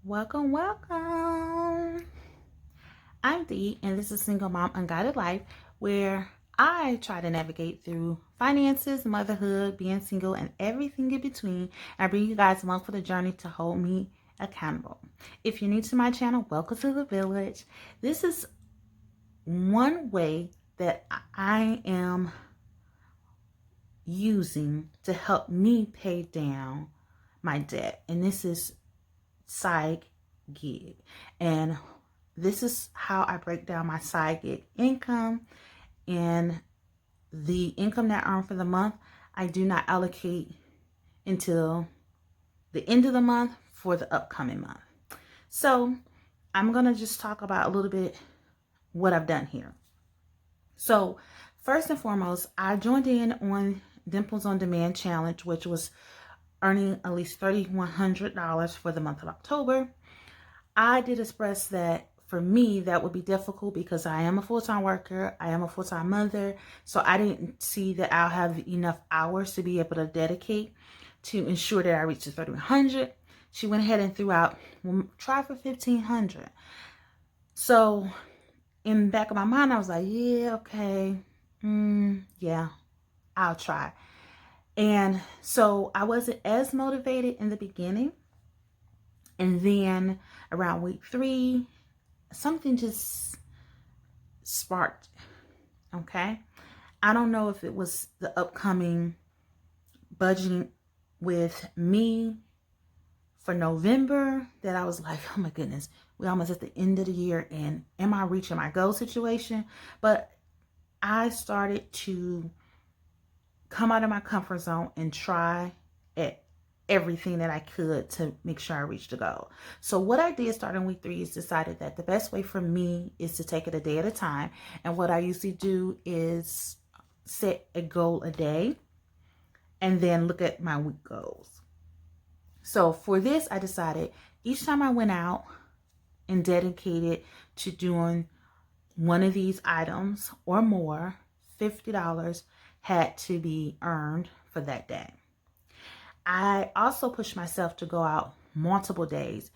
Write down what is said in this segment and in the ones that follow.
Welcome, welcome. I'm Dee, and this is Single Mom Unguided Life, where I try to navigate through finances, motherhood, being single, and everything in between. I bring you guys along for the journey to hold me accountable. If you're new to my channel, welcome to the village. This is one way that I am using to help me pay down my debt, and this is side gig. And this is how I break down my side gig income, and the income that I earn for the month, I do not allocate until the end of the month for the upcoming month. So I'm going to just talk about a little bit what I've done here. So first and foremost, I joined in on Dimples on Demand Challenge, which was earning at least $3,100 for the month of October. I did express that for me, that would be difficult because I am a full-time worker. I am a full-time mother. So I didn't see that I'll have enough hours to be able to dedicate to ensure that I reach the 3,100. She went ahead and threw out, well, try for 1,500. So in the back of my mind, I was like, yeah, okay. Yeah, I'll try. And so I wasn't as motivated in the beginning. And then around week 3, something just sparked. Okay. I don't know if it was the upcoming budgeting with me for November that I was like, oh my goodness, we're almost at the end of the year, and am I reaching my goal situation? But I started to come out of my comfort zone and try at everything that I could to make sure I reached the goal. So what I did starting week 3 is decided that the best way for me is to take it a day at a time. And what I usually do is set a goal a day and then look at my week goals. So for this, I decided each time I went out and dedicated to doing one of these items or more, $50 had to be earned for that day. I also pushed myself to go out multiple days,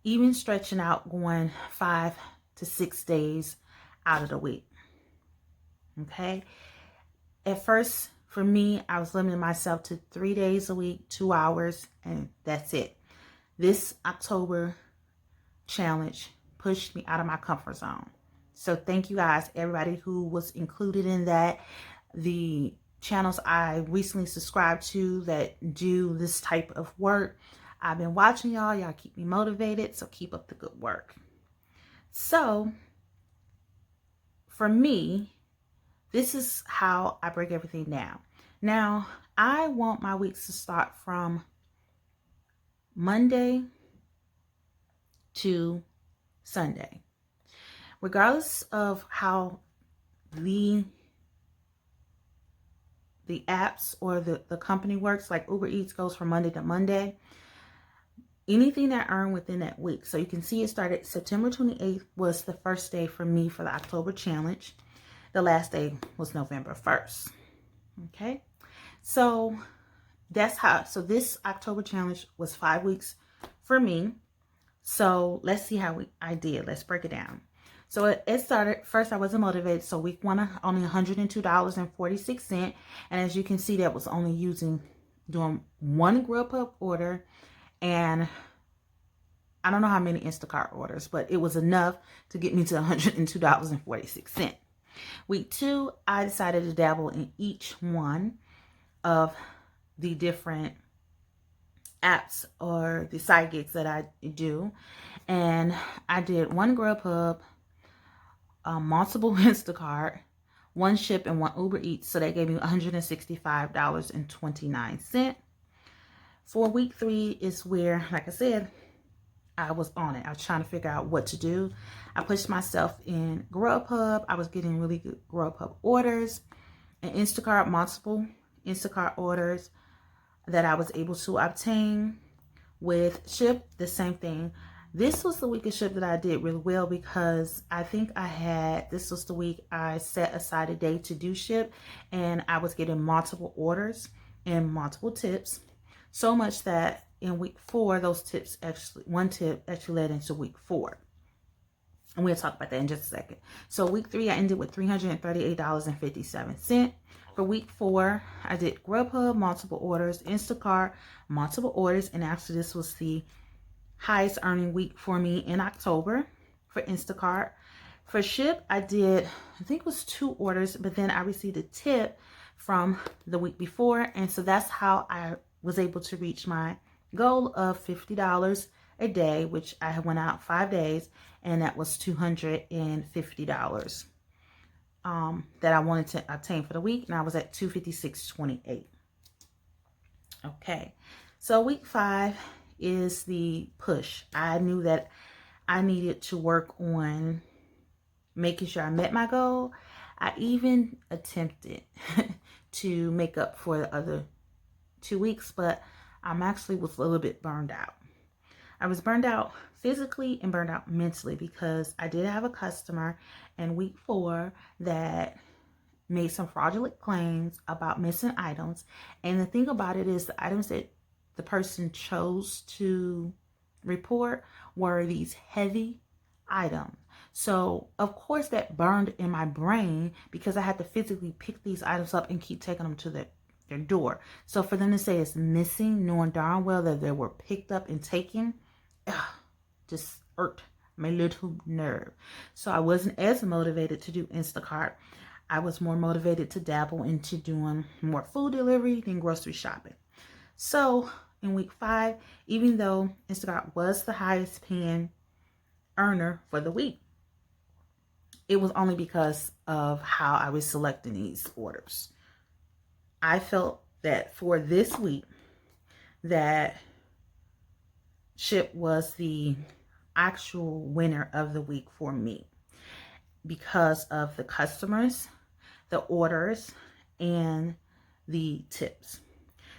even stretching out going 5 to 6 days out of the week. Okay. At first, for me, I was limiting myself to 3 days a week, 2 hours, and that's it. This October challenge pushed me out of my comfort zone. So thank you guys, everybody who was included in that. The channels I recently subscribed to that do this type of work, I've been watching y'all. Y'all keep me motivated, so keep up the good work. So for me, this is how I break everything down. Now, I want my weeks to start from Monday to Sunday. Regardless of how the apps or the company works, like Uber Eats goes from Monday to Monday, anything that I earn within that week. So you can see it started September 28th was the first day for me for the October challenge. The last day was November 1st. Okay. So that's how, so this October challenge was 5 weeks for me. So let's see how I did. Let's break it down. So it started, first I wasn't motivated. So week 1, only $102.46. And as you can see, that was only doing one Grubhub order. And I don't know how many Instacart orders, but it was enough to get me to $102.46. Week 2, I decided to dabble in each one of the different apps or the side gigs that I do. And I did one Grubhub, multiple Instacart, one Shipt, and one Uber Eats. So they gave me $165.29. For week 3 is where, like I said, I was on it. I was trying to figure out what to do. I pushed myself in Grubhub. I was getting really good Grubhub orders, and Instacart, multiple Instacart orders that I was able to obtain. With Shipt, the same thing. This was the week of Shipt that I did really well because I think this was the week I set aside a day to do Shipt, and I was getting multiple orders and multiple tips. So much that in week 4, one tip actually led into week 4. And we'll talk about that in just a second. So week 3, I ended with $338.57. For week 4, I did Grubhub, multiple orders, Instacart, multiple orders. And actually, this was the highest earning week for me in October for Instacart. For Shipt, I think it was 2 orders, but then I received a tip from the week before. And so that's how I was able to reach my goal of $50 a day, which I went out 5 days, and that was $250 that I wanted to obtain for the week, and I was at $256.28. Okay, so week 5 is the push. I knew that I needed to work on making sure I met my goal. I even attempted to make up for the other 2 weeks, but I'm actually was a little bit burned out. I was burned out physically and burned out mentally because I did have a customer in week 4 that made some fraudulent claims about missing items. And the thing about it is the items that the person chose to report were these heavy items. So, of course, that burned in my brain because I had to physically pick these items up and keep taking them to their door. So for them to say it's missing, knowing darn well that they were picked up and taken, just irked my little nerve. So I wasn't as motivated to do Instacart. I was more motivated to dabble into doing more food delivery than grocery shopping. So in week 5, even though Instacart was the highest paying earner for the week, it was only because of how I was selecting these orders. I felt that for this week that Shipt was the actual winner of the week for me because of the customers, the orders, and the tips.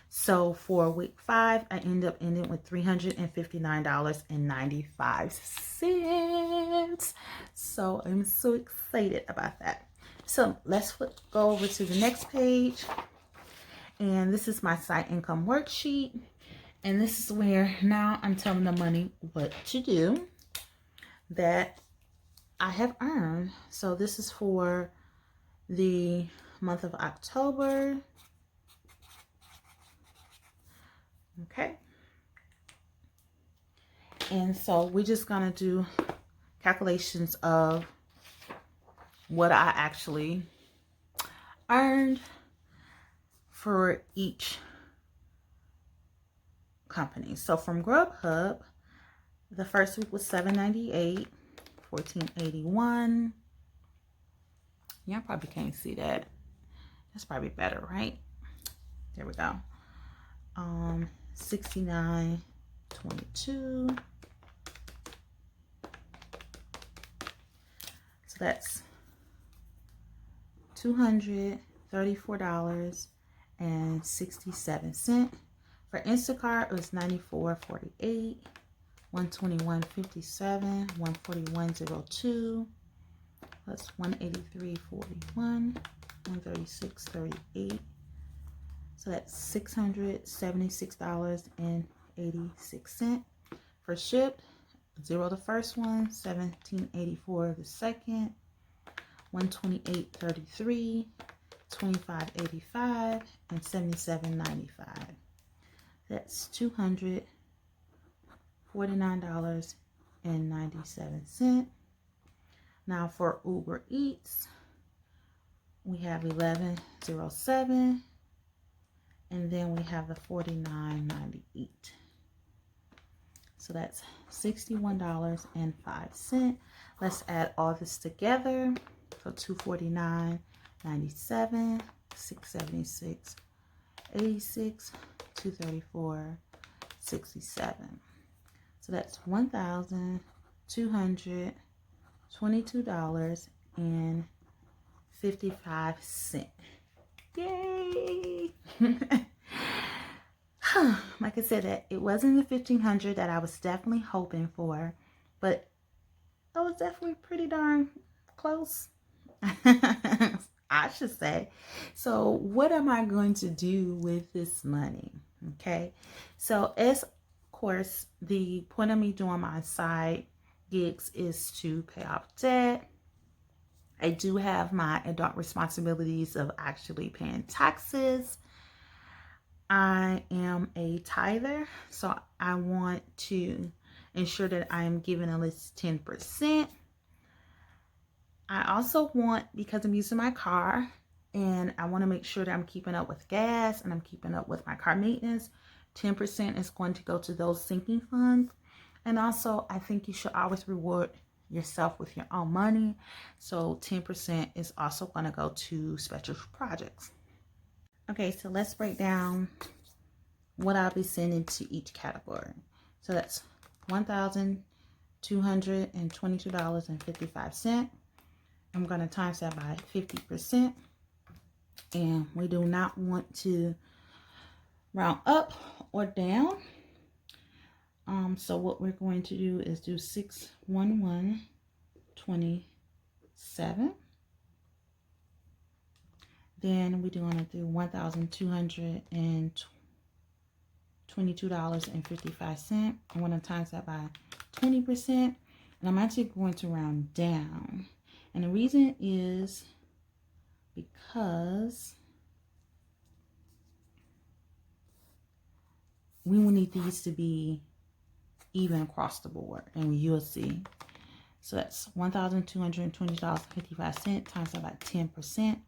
So for week 5, I ended up ending with $359.95. So I'm so excited about that. So let's go over to the next page. And this is my side income worksheet. And this is where now I'm telling the money what to do that I have earned. So this is for the month of October. Okay. And so we're just going to do calculations of what I actually earned for each company. So from Grubhub, the first week was $7.98, $14.81. Y'all probably can't see that. That's probably better, right? There we go. $69.22. So that's $234.67. For Instacart, it was $94.48, $121.57, $141.02, plus $183.41, $136.38. So that's $676.86. For Shipt, 0 the first one, $17.84 the second, $128.33, $25.85, and $77.95. That's $249.97. Now for Uber Eats, we have $11.07, and then we have the $49.98. So that's $61.05. Let's add all this together. So $249.97, $676.86, $234.67. So that's $1,222.55. Yay! Like I said, that it wasn't the $1,500 that I was definitely hoping for, but I was definitely pretty darn close. I should say. So what am I going to do with this money? Okay, so as of course, the point of me doing my side gigs is to pay off debt. I do have my adult responsibilities of actually paying taxes. I am a tither, so I want to ensure that I am giving at least 10%. I also want, because I'm using my car, and I want to make sure that I'm keeping up with gas and I'm keeping up with my car maintenance, 10% is going to go to those sinking funds. And also, I think you should always reward yourself with your own money. So 10% is also going to go to special projects. Okay, so let's break down what I'll be sending to each category. So that's $1,222.55. I'm going to times that by 50. And we do not want to round up or down. So what we're going to do is do 61127. Then we're going to do $1,222.55. I'm going to times that by 20%. And I'm actually going to round down. And the reason is because we will need these to be even across the board, and you'll see. So that's $1,220.55 times that by 10%.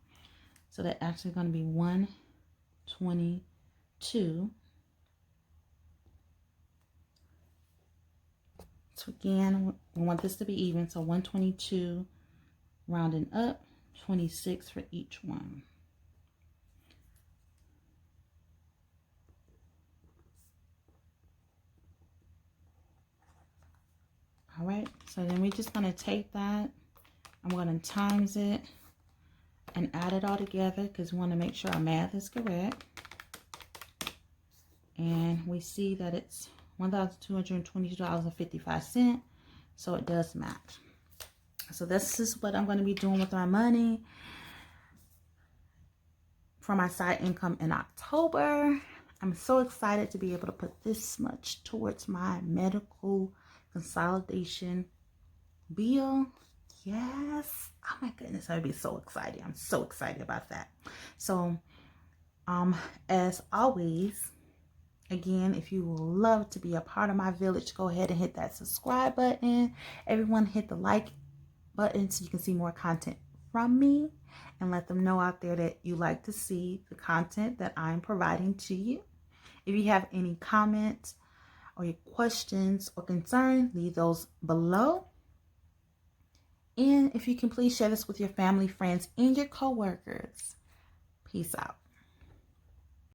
So that's actually going to be 122. So again, we want this to be even. So 122 rounding up, 26 for each one. All right, so then we're just going to take that. I'm going to times it and add it all together because we want to make sure our math is correct. And we see that it's $1,222.55, so it does match. So this is what I'm going to be doing with my money for my side income in October. I'm so excited to be able to put this much towards my medical consolidation bill. Yes. Oh my goodness, I'd be so excited. I'm so excited about that. So as always, again, if you would love to be a part of my village, go ahead and hit that subscribe button. Everyone hit the like button so you can see more content from me, and let them know out there that you like to see the content that I'm providing to you. If you have any comments or your questions or concerns, leave those below. And if you can please share this with your family, friends, and your coworkers. Peace out.